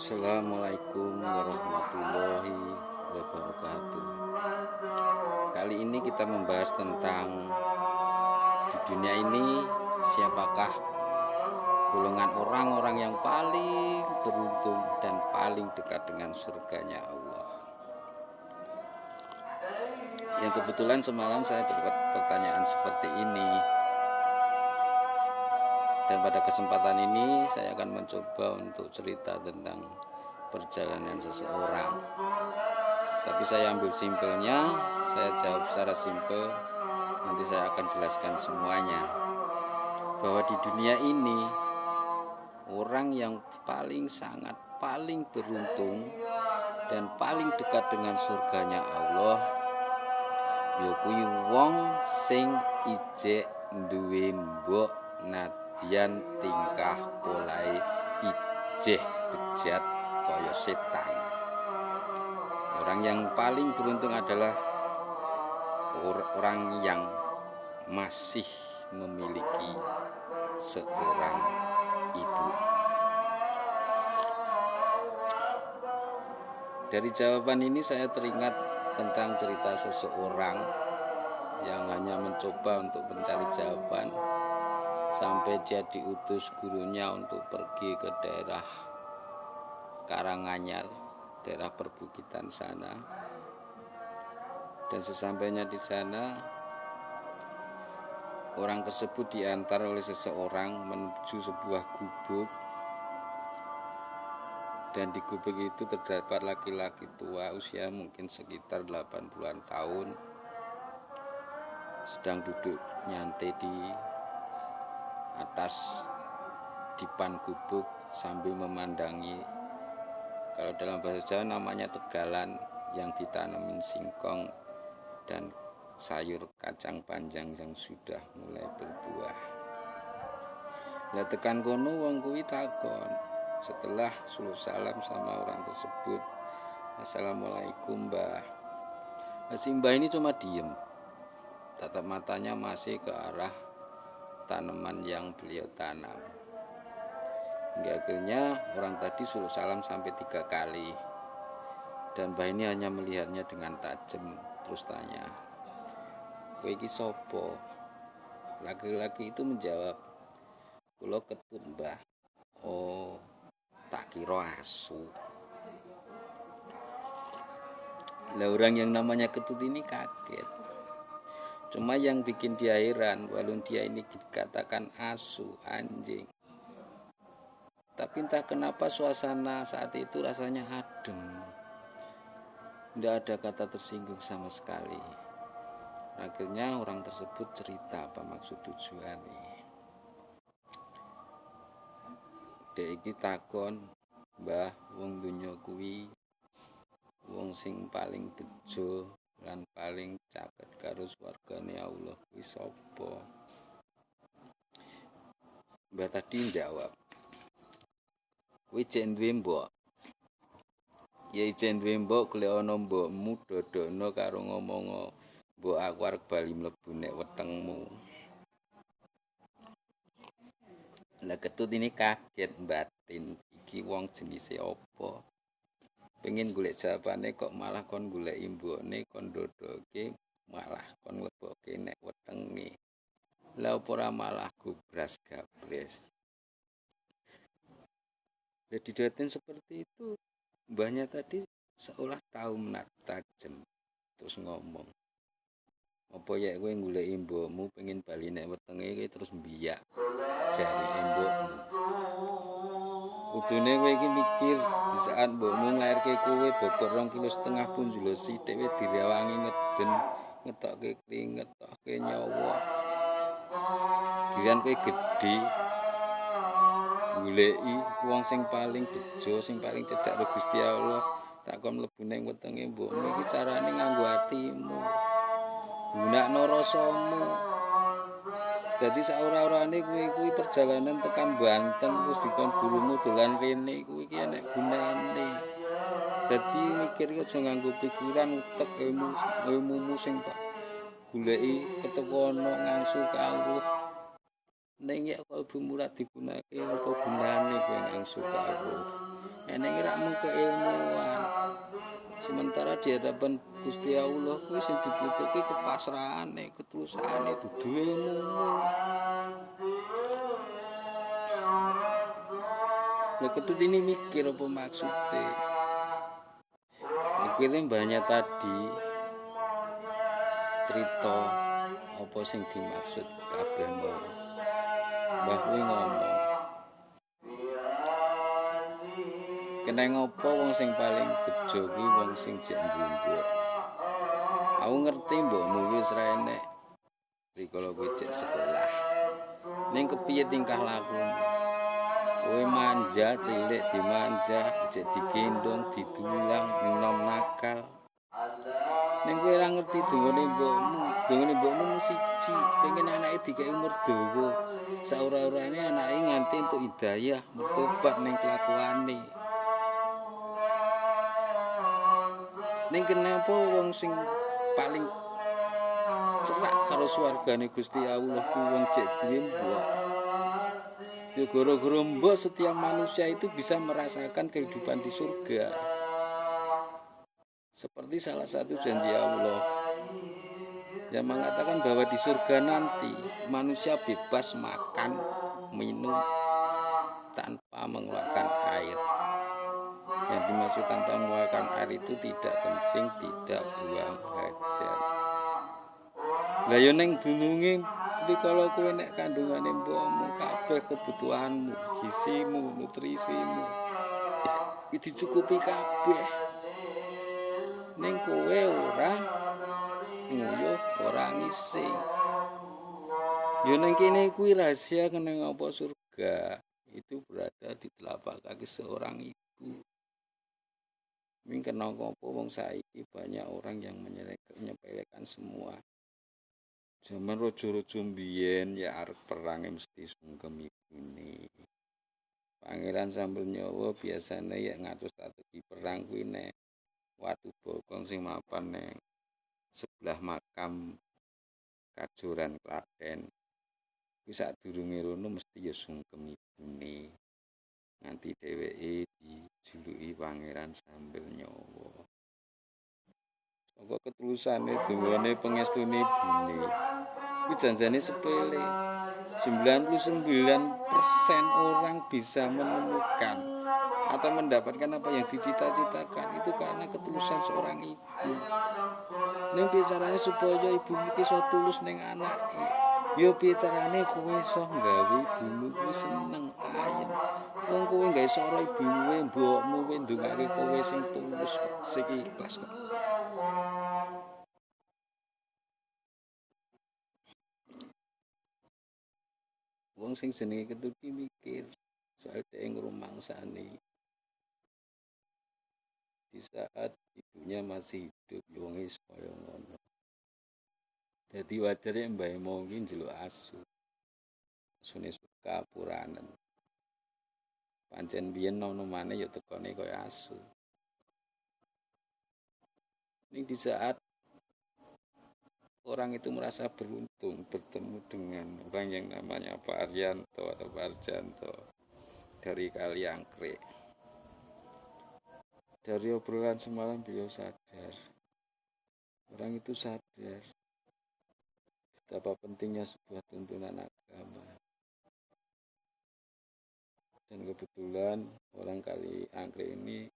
Assalamualaikum warahmatullahi wabarakatuh. Kali ini kita membahas tentang di dunia ini siapakah golongan orang-orang yang paling beruntung dan paling dekat dengan surganya Allah. Yang kebetulan semalam saya dapat pertanyaan seperti ini. Dan pada kesempatan ini saya akan mencoba untuk cerita tentang perjalanan seseorang. Tapi saya ambil simpelnya, saya jawab secara simpel, nanti saya akan jelaskan semuanya. Bahwa di dunia ini, orang yang paling beruntung dan paling dekat dengan surganya Allah, yakuwi wong sing ijek duwe mbok nadyan tingkah polahe ijeh bejat kaya setan. Orang yang paling beruntung adalah orang yang masih memiliki seorang ibu. Dari jawaban ini saya teringat tentang cerita seseorang yang hanya mencoba untuk mencari jawaban sampai dia diutus gurunya untuk pergi ke daerah Karanganyar, daerah perbukitan sana. Dan sesampainya di sana, orang tersebut diantar oleh seseorang menuju sebuah gubuk. Dan di gubuk itu terdapat laki-laki tua usia mungkin sekitar 80-an tahun, sedang duduk nyantai di atas dipan gubuk sambil memandangi, kalau dalam bahasa Jawa namanya tegalan, yang ditanamin singkong dan sayur kacang panjang yang sudah mulai berbuah. Lah tekan kono wong kuwi takon, setelah suluh salam sama orang tersebut, "Assalamualaikum, Mbah." Nah, si Mbah ini cuma diem, tatap matanya masih ke arah tanaman yang beliau tanam. Hingga akhirnya orang tadi suluh salam sampai 3 kali. Dan Mbah ini hanya melihatnya dengan tajam, terus tanya, "Kowe iki sapa?" Laki-laki itu menjawab, "Kula ketut, Mbah." "Oh, tak kira asu." Lah orang yang namanya ketut ini kaget. Cuma yang bikin dia heran, walau dia ini dikatakan asu, anjing, tapi entah kenapa suasana saat itu rasanya adem. Tidak ada kata tersinggung sama sekali. Akhirnya orang tersebut cerita apa maksud tujuannya. Dek iki takon, "Mbah, wong donya kuwi wong sing paling bejo lan paling caket karo swargane Allah kuwi sapa?" Mbah tadi jawab, "Kowe jek duwe mbok?" "Ya ijen duwe mbok, golek ana mbokmu dodokno karo ngomongo, mbok aku arep bali mlebu nek wetengmu." Lah ketut ini kaget batin, iki wong jenise apa? Pengen golek jawabane kok malah kon goleki mbokne, kon dodoke, malah kon mleboke nek wetenge. Lah apa ora malah gubras gabres. Jadi daten seperti itu, mbahnya tadi seolah tahu menatap tajam, terus ngomong, "Apa ya kowe goleki mbokmu pengen bali nek wetenge kowe terus mbiyak jari mbokmu. Kudune kowe iki mikir di saat mbokmu nglairke kowe bobot 2,5 kg pun jula sithik kowe direwangi ngeden, ngetokke keringet, ngetokke nyawa. Giliran kowe gedhe goleki wong sing paling bejo, sing paling cedhak karo Gusti Allah, tak kon mlebu ning wetenge mbokmu iki carane nganggo atimu. Gunakno rasamu. Dadi saora-orane kuwi perjalanan tekan Banten terus dikon gurumu dolan rene kuwi iki enek gunane. Dadi mikir aja nganggo pikiran utek ilmumu sing tak goleki keteko ana ngangsu kawruh. Ning nek kalbu murad digunakake apa gunane kowe ngangsu kawruh. Eneng rak mung keilmuan. Sementara di hadapan Gusti Allah kuwi sing dibutuhke kepasrahane, ketulusane, dudu ilmu. Lah ketut ini mikir apa maksudnya? Mikirnya banyak tadi cerita apa sing dimaksud kabeh mau. Mbah kuwi ngomong. Kena ngopo wong sing paling bejo kuwi wong sing jek mbumbuk. Aku ngerti mbokmu wis ra enek. Rikala kowe jek sekolah. Ning kepiye tingkah lakumu? Kowe manja cilik dimanja, jek digendong, didulang, enom nakal. Ning kowe ora ngerti dungane mbokmu. Dungane mbokmu mung siji, pengen anake dikeki umur dawa. Saora-orane anake nganti entuk hidayah, bertobat ning kelakuane. Ning kenapa wong sing paling cerak karo swargane Gusti Allah ku wong jek duwe mbok. Ya gara-gara mbok setiap manusia itu bisa merasakan kehidupan di surga. Seperti salah satu janji Allah yang mengatakan bahwa di surga nanti manusia bebas makan, minum tanpa mengeluarkan air. Yang dimaksud tanpa mengeluarkan air itu tidak kencing, tidak buang hajat. Lah yo ning dununge rikala kowe nek kandungane mbokmu kabeh kebutuhanmu, gisimu, nutrisimu iki dicukupi kabeh. Ning kowe ora nguyuh, ora ngisi. Yo ning kene kuwi rahasia kene ngopo surga itu berada di telapak kaki seorang ibu. Ming kena ngopo wong saiki banyak orang yang menyepelekan semua. Zaman rojo-rojo mbiyen ya arep perang mesti sungkem ibune. Pangeran Sambel Nyawa biasane ya ngatur strategi perang kuwi nek Watu Bokong sing mapan ning sebelah makam Kajoran Klaten. Kuwi sadurunge rono mesti ya sungkem ibune. Nganti dheweke dijuluki Pangeran Sambel Nyawa. Saka ketulusane dungane pengestune ibune. Kuwi janjane sepele. 99% orang bisa menemukan atau mendapatkan apa yang dicita-citakan itu karena ketulusan seorang ibu. Ning piye carane supaya ibumu ki iso tulus ning anake? Ya piye carane kowe iso nggawe ibumu kuwi seneng ayem. Wong kowe gawe sora ibumu, mbokmu kowe ndongake kowe sing tulus kok, sing ikhlas kok. Wong sing jenenge ketuti mikir soal dhek ngrumangsani di saat ibunya masih hidup wong wis kaya ngono. Dadi wajare mbahe mau ki njeluk asu. Asune suka puranen. Pancen biyen ana maneh ya tekone kaya asu. Ning di saat orang itu merasa beruntung bertemu dengan orang yang namanya Pak Arianto atau Pak Arjanto dari Kaliangkrik. Dari obrolan semalam beliau sadar, orang itu sadar betapa pentingnya sebuah tuntunan agama. Dan kebetulan orang Kaliangkrik ini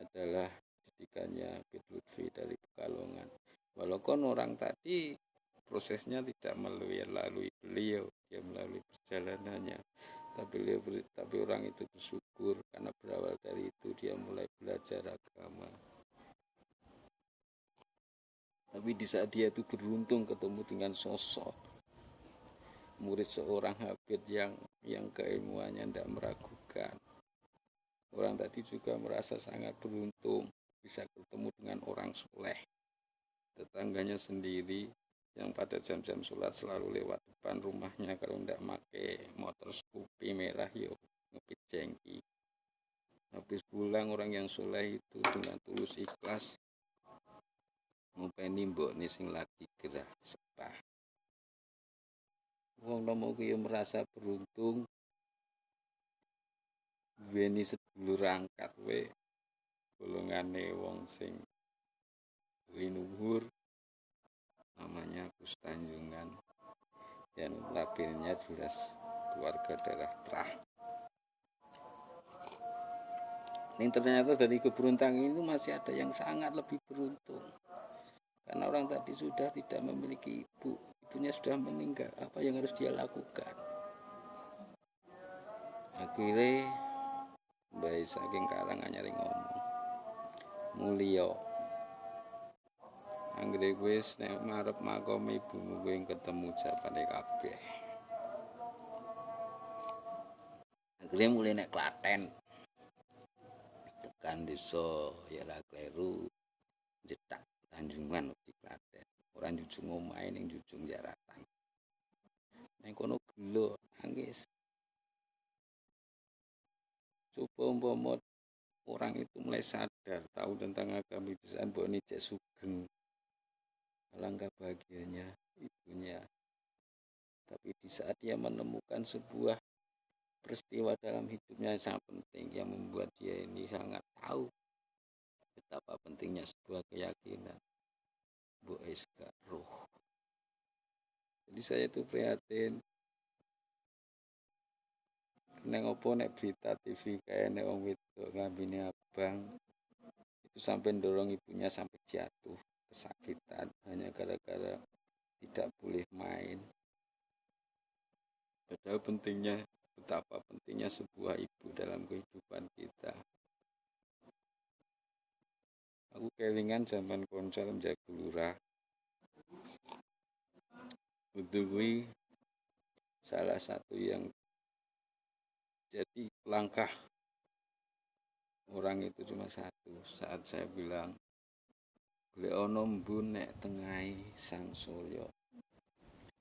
adalah didikannya Abid Lutfi dari Pekalongan. Walaupun orang tadi prosesnya tidak melalui beliau, dia melalui perjalanannya. Tapi orang itu bersyukur karena berawal dari itu dia mulai belajar agama. Tapi di saat dia itu beruntung ketemu dengan sosok murid seorang Habib yang keilmuannya tidak meragukan. Orang tadi juga merasa sangat beruntung bisa bertemu dengan orang soleh. Tetangganya sendiri yang pada jam-jam sholat selalu lewat depan rumahnya kalau tidak pakai motor Scoopy merah yuk ngepit jengki. Habis pulang orang yang soleh itu dengan tulus ikhlas ngopeni mbok nih sing lagi gerah sepah. Wong nomo kuwi merasa beruntung duweni sedulur angkat we golongane wong sing luhur namanya Gus Tanjungan dan labelnya jelas keluarga darah Trah. Ini ternyata dari keberuntungan itu masih ada yang sangat lebih beruntung. Karena orang tadi sudah tidak memiliki ibu, ibunya sudah meninggal. Apa yang harus dia lakukan? Akhirnya Mbah saking Karanganyar ngomong, Mulya, anggere kowe nek marep makom ibumu kowe ketemu jabane kabeh. Akhirnya mulai nek Klaten. Tekan desa Yara Kleru jedak Tanjungan di Klaten. Ora njujung omahe ning njujung jaratan. Ning kono gelo nangis. Coba umpama orang itu mulai sadar tahu tentang agama itu mbok nicek sugeng. Alangkah bahagianya ibunya. Tapi di saat dia menemukan sebuah peristiwa dalam hidupnya yang sangat penting yang membuat dia ini sangat tahu betapa pentingnya sebuah keyakinan. Bu Eska roh. Jadi saya itu prihatin. Neng opo nek berita TV kayak nek wong wedok ngambine abang itu sampai dorong ibunya sampai jatuh kesakitan hanya gara-gara tidak boleh main. Padahal betapa pentingnya sebuah ibu dalam kehidupan kita. Aku kelingan zaman konco menjaga lurah. Itu salah satu yang jadi langkah orang itu cuma satu. Saat saya bilang, boleh ono embun nek tengai sang surya.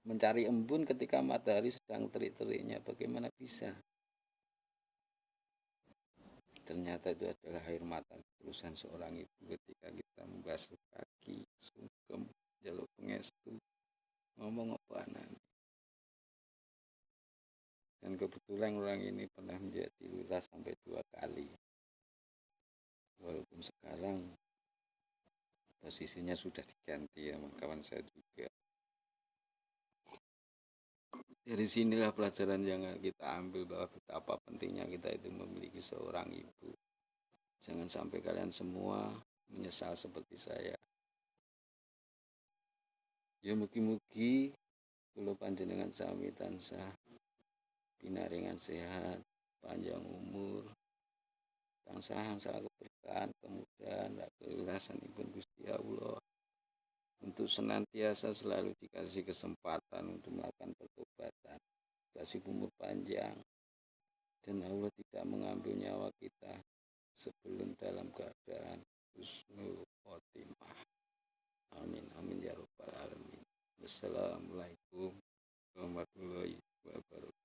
Mencari embun ketika matahari sedang terik-teriknya, bagaimana bisa? Ternyata itu adalah air mata ketulusan seorang ibu ketika kita membasuh kaki, sungkem, jaluk pengestu, ngomong apa anak. Dan kebetulan orang ini pernah menjadi lurah sampai 2 kali. Walaupun sekarang posisinya sudah diganti sama kawan saya juga. Dari sinilah pelajaran yang kita ambil bahwa betapa pentingnya kita itu memiliki seorang ibu. Jangan sampai kalian semua menyesal seperti saya. Ya mugi-mugi kula panjenengan sami tansah pinaringan sehat, panjang umur, tansah keberkahan, kemudahan, keikhlasanipun Gusti Allah. Untuk senantiasa selalu dikasih kesempatan untuk melakukan pertobatan, kasih umur panjang, dan Allah tidak mengambil nyawa kita sebelum dalam keadaan husnul khotimah. Amin amin ya rabbal alamin. Wassalamualaikum warahmatullahi wabarakatuh.